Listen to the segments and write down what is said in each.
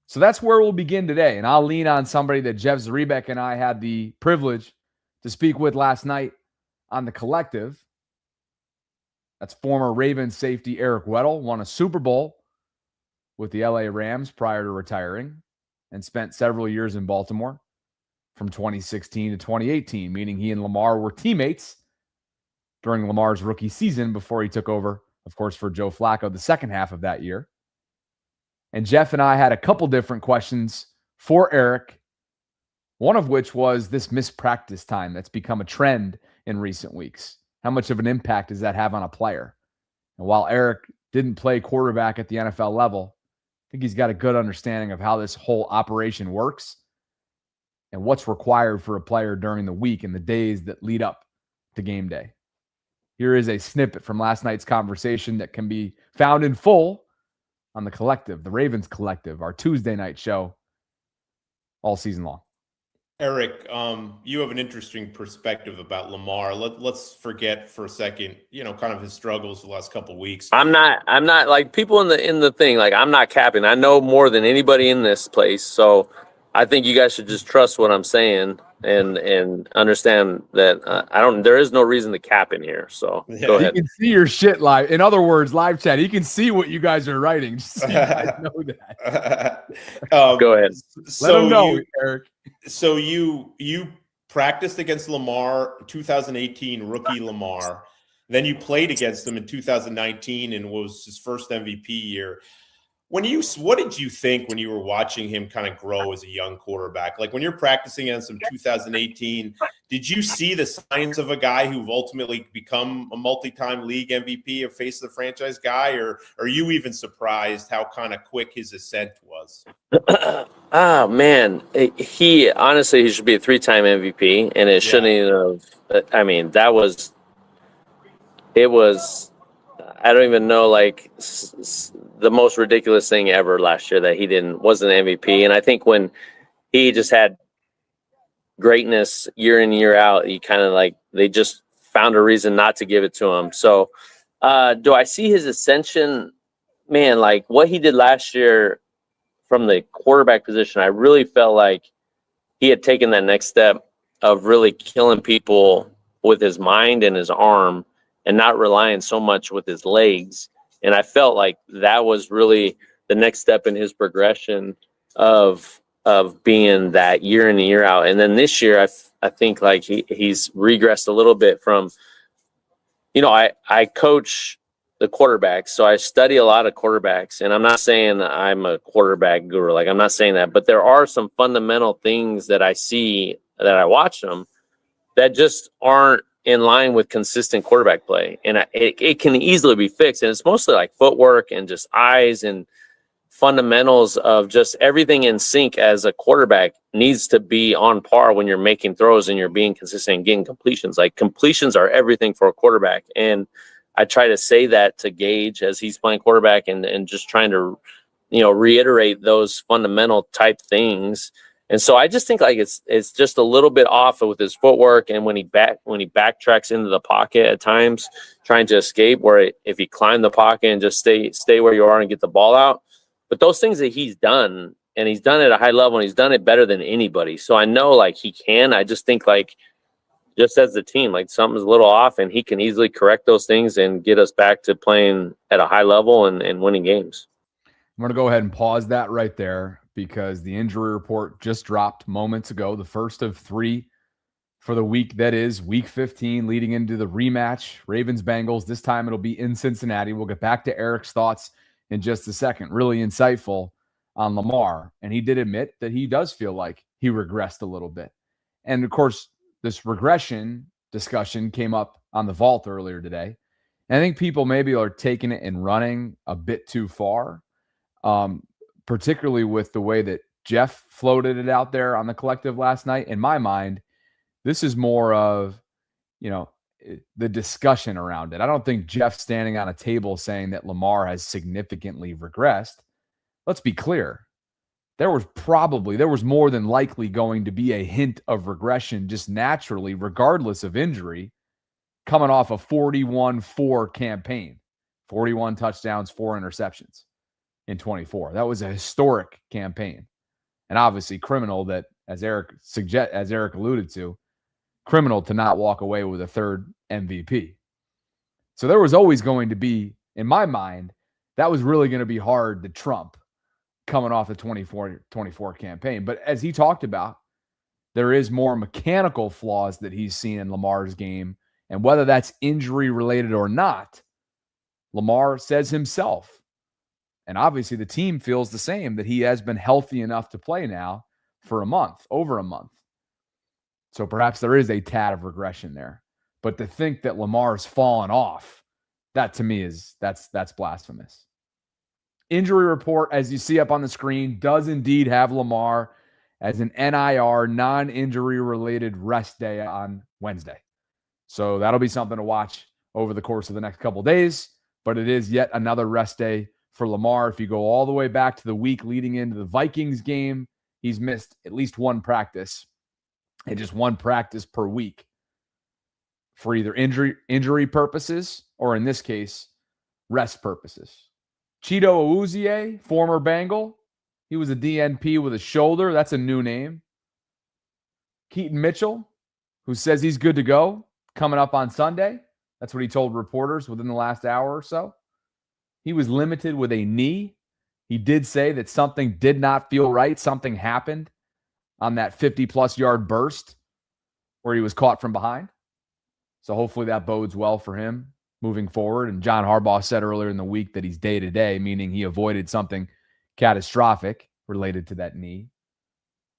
So that's where we'll begin today. And I'll lean on somebody that Jeff Zaribek and I had the privilege to speak with last night on the Collective. That's former Ravens safety Eric Weddle, won a Super Bowl with the LA Rams prior to retiring and spent several years in Baltimore from 2016 to 2018, meaning he and Lamar were teammates during Lamar's rookie season before he took over, of course, for Joe Flacco the second half of that year. And Jeff and I had a couple different questions for Eric, one of which was this missed practice time that's become a trend in recent weeks. How much of an impact does that have on a player? And while Eric didn't play quarterback at the NFL level, I think he's got a good understanding of how this whole operation works and what's required for a player during the week and the days that lead up to game day. Here is a snippet from last night's conversation that can be found in full on the Collective, the Ravens Collective, our Tuesday night show all season long. Eric, you have an interesting perspective about Lamar. Let's forget for a second, kind of his struggles the last couple of weeks. I'm not like people in the thing. Like, I'm not capping. I know more than anybody in this place, so I think you guys should just trust what I'm saying and understand that there is no reason to cap in here. So go ahead. He can see your shit live. In other words, live chat. He can see what you guys are writing. Just so you guys know that. Go ahead. Let him know, Eric. So you practiced against Lamar, 2018 rookie Lamar. Then you played against him in 2019 and was his first MVP year. What did you think when you were watching him kind of grow as a young quarterback? Like when you're practicing against him 2018, did you see the signs of a guy who've ultimately become a multi-time league MVP or face of the franchise guy? Or are you even surprised how kind of quick his ascent was? Oh, man. He should be a 3-time MVP, and it shouldn't even have. I mean, it was, I don't even know, like the most ridiculous thing ever last year that he wasn't MVP. And I think when he just had greatness year in, year out, you kind of like, they just found a reason not to give it to him. So do I see his ascension? Man, like what he did last year from the quarterback position, I really felt like he had taken that next step of really killing people with his mind and his arm and not relying so much with his legs. And I felt like that was really the next step in his progression of being that year in and year out. And then this year, I think like he's regressed a little bit from, I coach the quarterbacks, so I study a lot of quarterbacks. And I'm not saying I'm a quarterback guru, like I'm not saying that, but there are some fundamental things that I see that I watch them that just aren't in line with consistent quarterback play. And it can easily be fixed. And it's mostly like footwork and just eyes and fundamentals of just everything in sync as a quarterback needs to be on par when you're making throws and you're being consistent and getting completions. Like completions are everything for a quarterback. And I try to say that to Gage as he's playing quarterback and just trying to, reiterate those fundamental type things. And so I just think like it's just a little bit off with his footwork, and when he backtracks into the pocket at times, trying to escape, where if he climbed the pocket and just stay where you are and get the ball out. But those things that he's done, and he's done it at a high level, and he's done it better than anybody. So I know like he can. I just think like just as a team, like something's a little off, and he can easily correct those things and get us back to playing at a high level and winning games. I'm going to go ahead and pause that right there, because the injury report just dropped moments ago, the first of 3 for the week that is week 15, leading into the rematch, Ravens-Bengals. This time it'll be in Cincinnati. We'll get back to Eric's thoughts in just a second. Really insightful on Lamar. And he did admit that he does feel like he regressed a little bit. And of course, this regression discussion came up on the Vault earlier today. And I think people maybe are taking it and running a bit too far. Particularly with the way that Jeff floated it out there on the Collective last night. In my mind, this is more of, the discussion around it. I don't think Jeff's standing on a table saying that Lamar has significantly regressed. Let's be clear. There was more than likely going to be a hint of regression just naturally, regardless of injury, coming off a 41-4 campaign, 41 touchdowns, 4 interceptions. in 24. That was a historic campaign. And obviously criminal that, as Eric alluded to, criminal to not walk away with a third MVP. So there was always going to be, in my mind, that was really going to be hard to trump coming off the 24 campaign. But as he talked about, there is more mechanical flaws that he's seen in Lamar's game. And whether that's injury related or not, Lamar says himself, and obviously the team feels the same, that he has been healthy enough to play now for over a month. So perhaps there is a tad of regression there. But to think that Lamar's fallen off, that to me that's blasphemous. Injury report, as you see up on the screen, does indeed have Lamar as an NIR, non-injury related rest day on Wednesday. So that'll be something to watch over the course of the next couple of days. But it is yet another rest day for Lamar. If you go all the way back to the week leading into the Vikings game, he's missed at least one practice, and just one practice per week for either injury purposes or, in this case, rest purposes. Cheeto Awuzie, former Bengal. He was a DNP with a shoulder. That's a new name. Keaton Mitchell, who says he's good to go, coming up on Sunday. That's what he told reporters within the last hour or so. He was limited with a knee. He did say that something did not feel right. Something happened on that 50-plus yard burst where he was caught from behind. So hopefully that bodes well for him moving forward. And John Harbaugh said earlier in the week that he's day-to-day, meaning he avoided something catastrophic related to that knee.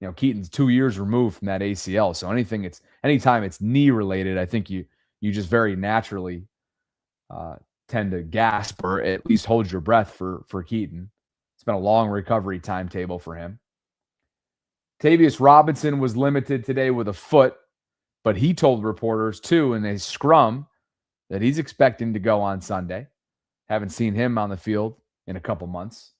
You know, Keaton's 2 years removed from that ACL. So anytime it's knee-related, I think you just very naturally tend to gasp or at least hold your breath for Keaton. It's been a long recovery timetable for him. Tavius Robinson was limited today with a foot, but he told reporters, too, in a scrum that he's expecting to go on Sunday. Haven't seen him on the field in a couple months.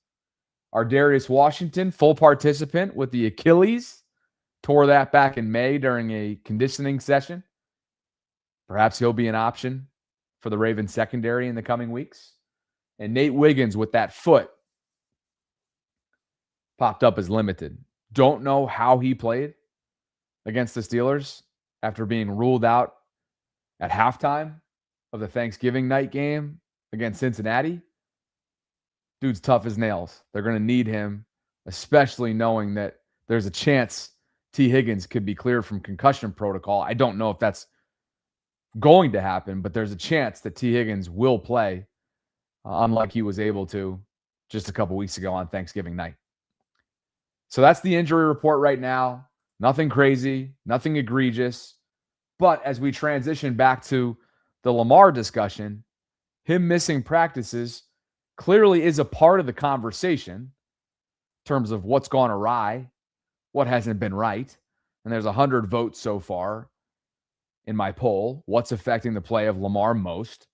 Ardarius Washington, full participant with the Achilles, tore that back in May during a conditioning session. Perhaps he'll be an option for the Ravens secondary in the coming weeks. And Nate Wiggins with that foot popped up as limited. Don't know how he played against the Steelers after being ruled out at halftime of the Thanksgiving night game against Cincinnati. Dude's tough as nails. They're going to need him, especially knowing that there's a chance T. Higgins could be cleared from concussion protocol. I don't know if that's going to happen, but there's a chance that T. Higgins will play, unlike he was able to just a couple weeks ago on Thanksgiving night. So that's the injury report right now. Nothing crazy, nothing egregious. But as we transition back to the Lamar discussion, him missing practices clearly is a part of the conversation in terms of what's gone awry, what hasn't been right. And there's 100 votes so far in my poll. What's affecting the play of Lamar most?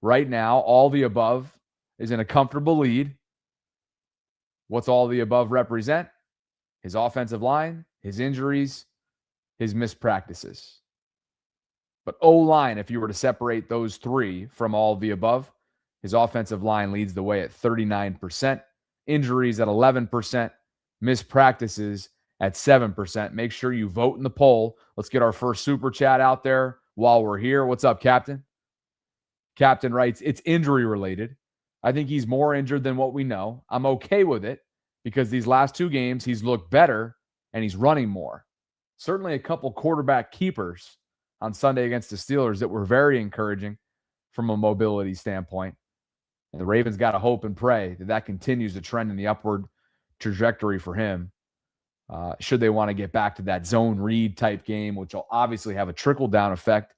Right now, all the above is in a comfortable lead. What's all the above represent? His offensive line, his injuries, his missed practices. But O-line, if you were to separate those three from all of the above, his offensive line leads the way at 39%, injuries at 11%, missed practices at 7%. Make sure you vote in the poll. Let's get our first super chat out there while we're here. What's up, Captain? Captain writes, it's injury related. I think he's more injured than what we know. I'm okay with it because these last two games, he's looked better and he's running more. Certainly a couple quarterback keepers on Sunday against the Steelers that were very encouraging from a mobility standpoint. And the Ravens got to hope and pray that that continues to trend in the upward trajectory for him. Should they want to get back to that zone read type game, which will obviously have a trickle-down effect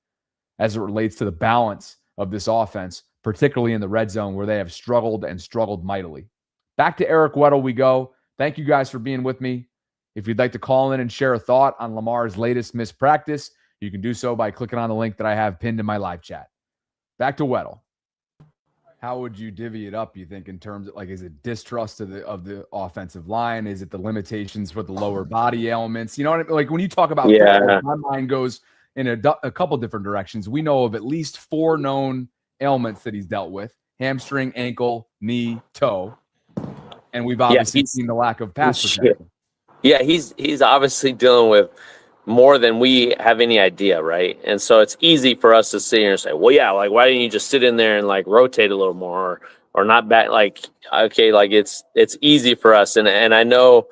as it relates to the balance of this offense, particularly in the red zone where they have struggled and struggled mightily. Back to Eric Weddle we go. Thank you guys for being with me. If you'd like to call in and share a thought on Lamar's latest missed practice, you can do so by clicking on the link that I have pinned in my live chat. Back to Weddle. How would you divvy it up, you think, in terms of, like, is it distrust of the offensive line? Is it the limitations for the lower body ailments? You know what I mean? Like, when you talk about football, my mind goes in a couple different directions. We know of at least 4 known ailments that he's dealt with: hamstring, ankle, knee, toe. And we've obviously seen the lack of pass protection. Yeah, he's obviously dealing with more than we have any idea, right? And so it's easy for us to sit here and say, well, yeah, like, why didn't you just sit in there and like rotate a little more or not back? Like, okay, like it's easy for us. And I know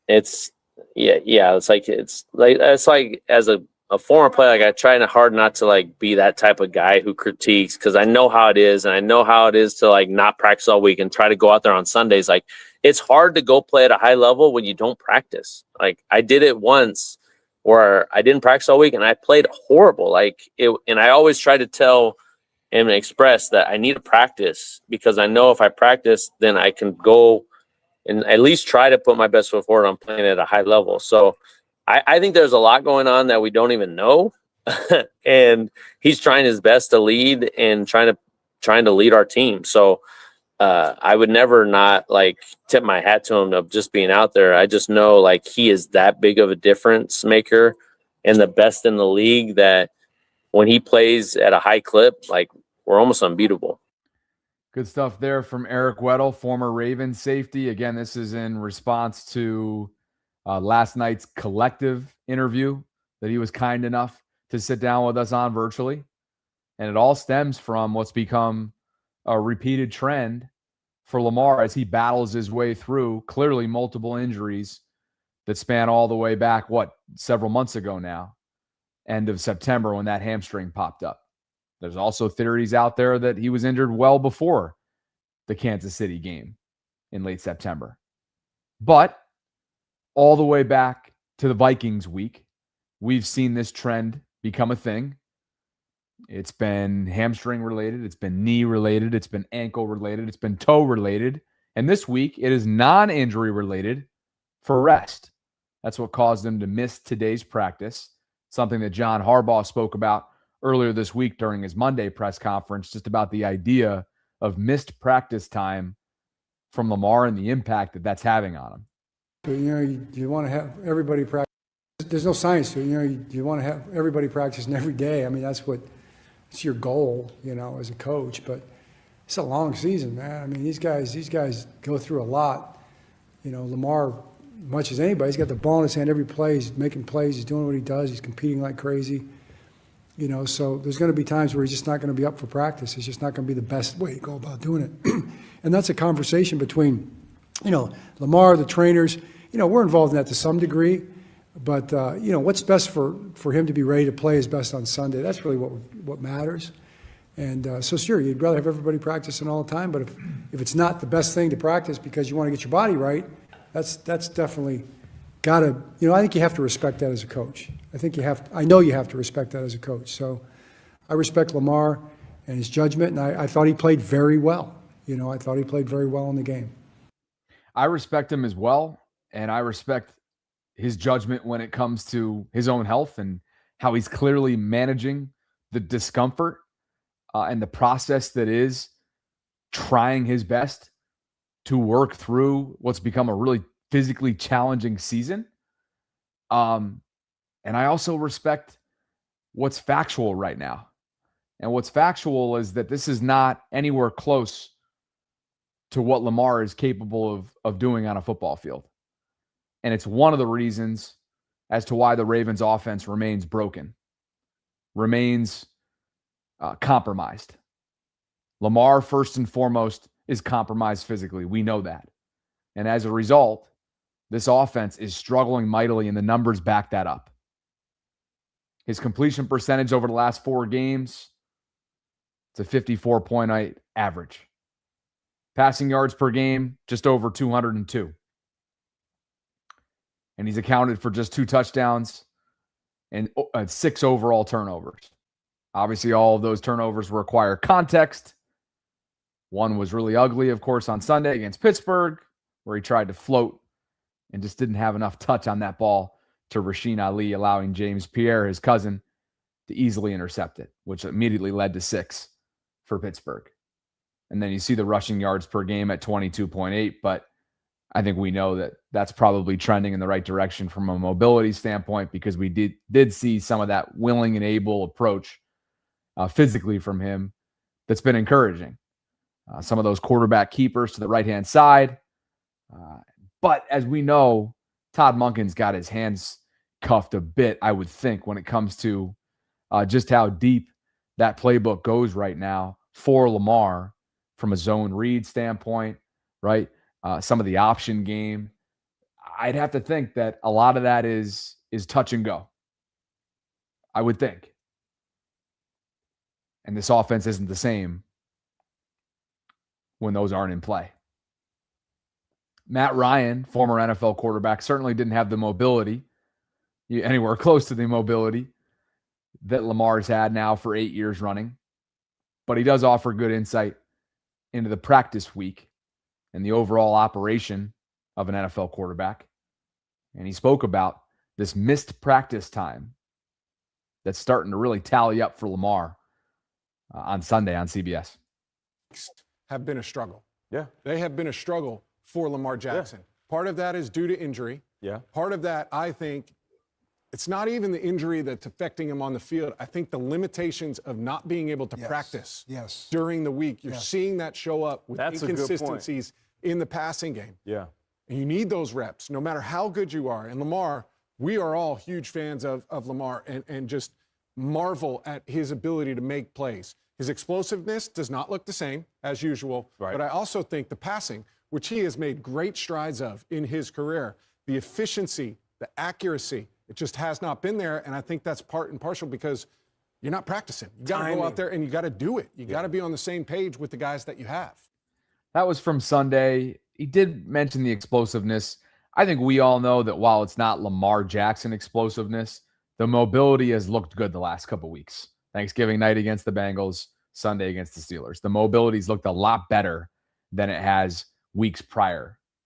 it's it's like as a former player, like I try hard not to like be that type of guy who critiques, because I know how it is, and I know how it is to like not practice all week and try to go out there on Sundays. Like, it's hard to go play at a high level when you don't practice. Like, I did it once where I didn't practice all week and I played horrible. And I always try to tell and express that I need to practice, because I know if I practice, then I can go and at least try to put my best foot forward on playing at a high level. So I think there's a lot going on that we don't even know. And he's trying his best to lead and trying to lead our team. So I would never not like tip my hat to him of just being out there. I just know like he is that big of a difference maker and the best in the league, that when he plays at a high clip, like, we're almost unbeatable. Good stuff there from Eric Weddle, former Ravens safety. Again, this is in response to last night's collective interview that he was kind enough to sit down with us on virtually. And it all stems from what's become a repeated trend for Lamar as he battles his way through clearly multiple injuries that span all the way back, several months ago now, end of September, when that hamstring popped up. There's also theories out there that he was injured well before the Kansas City game in late September. But all the way back to the Vikings week, we've seen this trend become a thing. It's been hamstring related, it's been knee related, it's been ankle related, it's been toe related. And this week, it is non-injury related for rest. That's what caused him to miss today's practice, something that John Harbaugh spoke about earlier this week during his Monday press conference, just about the idea of missed practice time from Lamar and the impact that that's having on him. You want to have everybody practice. There's no science to it. You want to have everybody practicing every day. I mean, it's your goal, as a coach. But it's a long season, man. I mean, these guys go through a lot. Lamar, much as anybody, he's got the ball in his hand every play. He's making plays. He's doing what he does. He's competing like crazy. So there's going to be times where he's just not going to be up for practice. It's just not going to be the best way to go about doing it. And that's a conversation between, Lamar, the trainers. We're involved in that to some degree. But, what's best for him to be ready to play his best on Sunday, that's really what matters. And so, sure, you'd rather have everybody practicing all the time. But if it's not the best thing to practice because you want to get your body right, that's definitely got to, I think you have to respect that as a coach. I know you have to respect that as a coach. So I respect Lamar and his judgment, and I thought he played very well. I thought he played very well in the game. I respect him as well, and I respect his judgment when it comes to his own health and how he's clearly managing the discomfort and the process that is trying his best to work through what's become a really physically challenging season. And I also respect what's factual right now. And what's factual is that this is not anywhere close to what Lamar is capable of doing on a football field. And it's one of the reasons as to why the Ravens offense remains broken, remains compromised. Lamar, first and foremost, is compromised physically. We know that. And as a result, this offense is struggling mightily, and the numbers back that up. His completion percentage over the last 4 games, it's a 54.8 average. Passing yards per game, just over 202. And he's accounted for just 2 touchdowns and 6 overall turnovers. Obviously, all of those turnovers require context. One was really ugly, of course, on Sunday against Pittsburgh, where he tried to float and just didn't have enough touch on that ball to Rasheen Ali, allowing James Pierre, his cousin, to easily intercept it, which immediately led to 6 for Pittsburgh. And then you see the rushing yards per game at 22.8, but I think we know that that's probably trending in the right direction from a mobility standpoint, because we did see some of that willing and able approach physically from him that's been encouraging. some of those quarterback keepers to the right-hand side. But as we know, Todd Monken's got his hands cuffed a bit, I would think, when it comes to just how deep that playbook goes right now for Lamar from a zone read standpoint, right? Some of the option game. I'd have to think that a lot of that is touch and go. I would think. And this offense isn't the same when those aren't in play. Matt Ryan, former NFL quarterback, certainly didn't have the mobility, anywhere close to the mobility that Lamar's had now for 8 years running. But he does offer good insight into the practice week and the overall operation of an NFL quarterback. And he spoke about this missed practice time that's starting to really tally up for Lamar on Sunday on CBS. Have been a struggle. Yeah. They have been a struggle for Lamar Jackson. Yeah. Part of that is due to injury. Yeah. Part of that, I think, it's not even the injury that's affecting him on the field. I think the limitations of not being able to practice during the week. You're seeing that show up with inconsistencies in the passing game. Yeah. And you need those reps, no matter how good you are. And Lamar, we are all huge fans of Lamar and just marvel at his ability to make plays. His explosiveness does not look the same as usual, but I also think the passing, which he has made great strides of in his career, the efficiency, the accuracy, it just has not been there. And I think that's part and parcel because you're not practicing. You got to go out there and you got to do it. You got to be on the same page with the guys that you have. That was from Sunday. He did mention the explosiveness. I think we all know that while it's not Lamar Jackson explosiveness, the mobility has looked good the last couple weeks. Thanksgiving night against the Bengals, Sunday against the Steelers. The mobility's looked a lot better than it has weeks prior